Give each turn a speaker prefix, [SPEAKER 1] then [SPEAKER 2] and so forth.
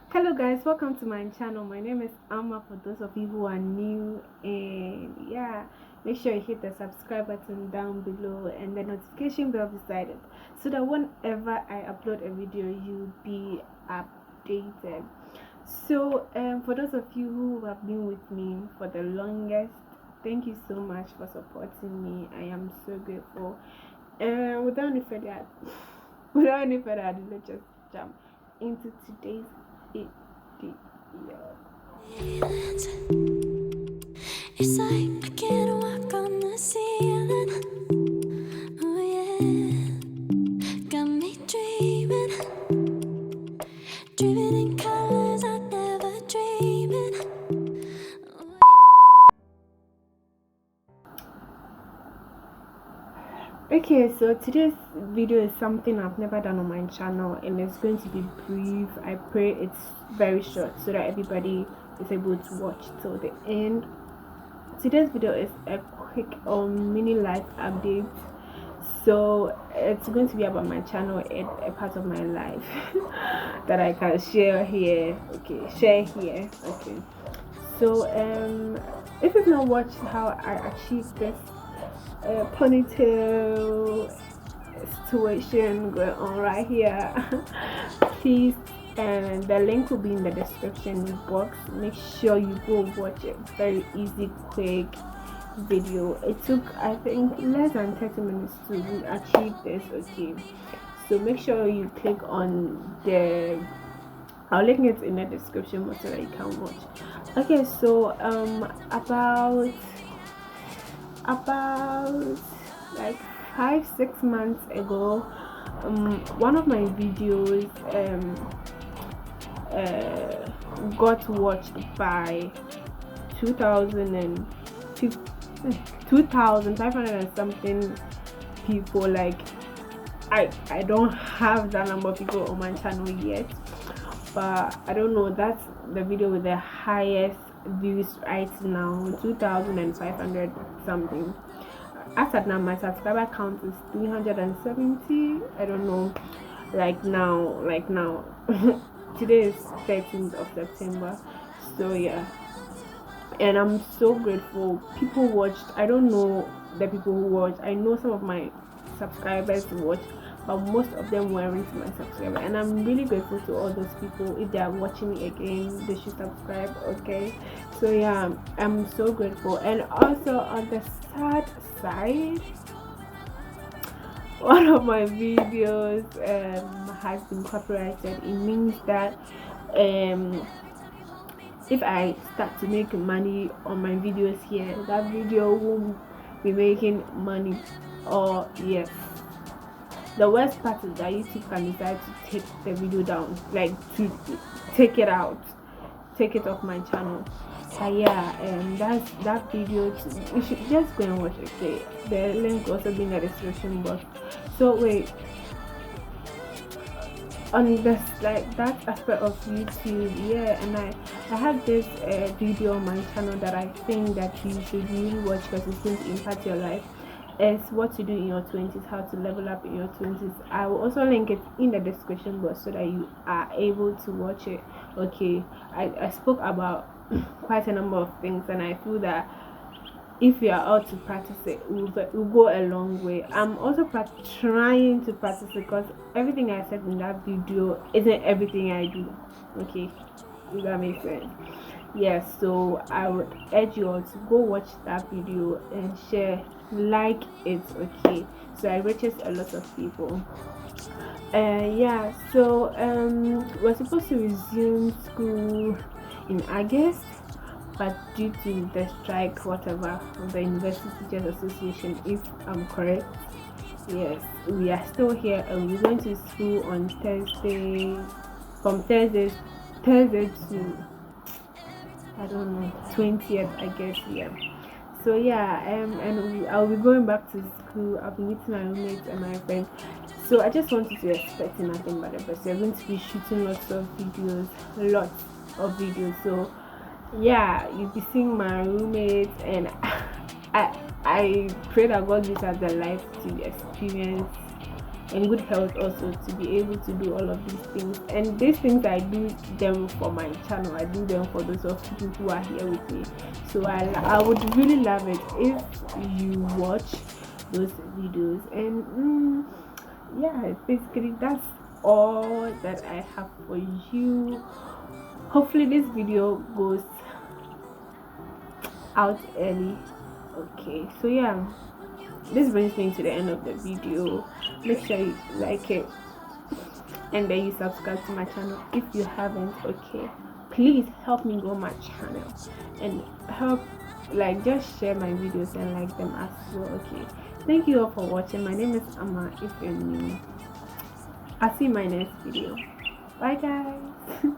[SPEAKER 1] Hello guys, welcome to my channel. My name is Amma for those of you who are new, and yeah, make sure you hit the subscribe button down below and the notification bell beside it so that whenever I upload a video you'll be updated. For those of you who have been with me for the longest, thank you so much for supporting me. I am so grateful. And without any further without any further ado, let's just jump into today's video.
[SPEAKER 2] It's like I can't walk on the ceiling. Oh yeah, got me dreaming, dreaming in colors I never dreamed.
[SPEAKER 1] Okay, so today's video is something I've never done on my channel, and it's going to be brief. I pray it's very short so that everybody is able to watch till the end. Today's video is a quick or mini life update. So it's going to be about my channel and a part of my life that I can share here. Okay. So if you've not watched how I achieved this ponytail situation going on right here, please, and the link will be in the description box. Make sure you go watch it. Very easy, quick video. It took, I think, less than 30 minutes to achieve this. Okay, so make sure you click on the, I'll link it in the description box so that you can watch. Okay, so about like 5-6 months ago, one of my videos got watched by 2,500 and something people. Like, I don't have that number of people on my channel yet, but I don't know, that's the video with the highest views right now, 2,500 something. As at now, my subscriber count is 370. I don't know, like now today is 13th of September. So yeah, and I'm so grateful people watched. I don't know the people who watched. I know some of my subscribers watched, but most of them weren't my subscriber, and I'm really grateful to all those people. If they are watching me again, they should subscribe. Okay, so yeah, I'm so grateful. And also, on the sad side, one of my videos has been copyrighted. It means that if I start to make money on my videos here, that video won't be making money. Or yes, the worst part is that YouTube can decide to take the video down, like to take it out, take it off my channel. Yeah, that's that video. You should just go and watch it. Okay, the link will also be in the description box. So wait, on this, like, that aspect of YouTube, yeah, and I have this video on my channel that I think that you should really watch because it's going to impact your life. It's what to do in your 20s, how to level up in your 20s. I will also link it in the description box so that you are able to watch it. Okay, I spoke about quite a number of things, and I feel that if you are out to practice it, it will go a long way. I'm also trying to practice it because everything I said in that video isn't everything I do. Okay, if that makes sense. Yes, so I would urge you all to go watch that video and share, like it. Okay, so it reaches a lot of people. Yeah, so we're supposed to resume school in August, but due to the strike, whatever, of the University Teachers Association, if I'm correct, yes, we are still here, and we're going to school on Thursday, from Thursday to, I don't know, 20th, I guess. Yeah. So yeah, I'll be going back to school. I'll be meeting my roommates and my friends. So I just want you to expect nothing but the best. We're going to be shooting lots of videos. So yeah, you'll be seeing my roommates, and I pray that God gives us the life to experience and good health also to be able to do all of these things. And these things I do them for my channel, I do them for those of you who are here with me. So I would really love it if you watch those videos. And yeah, basically that's all that I have for you. Hopefully this video goes out early. Okay, so yeah, this brings me to the end of the video. Make sure you like it and then you subscribe to my channel if you haven't. Okay, please help me grow my channel and help, like, just share my videos and like them as well. Okay, thank you all for watching. My name is Amma. If you're new, I'll see you in my next video. Bye guys.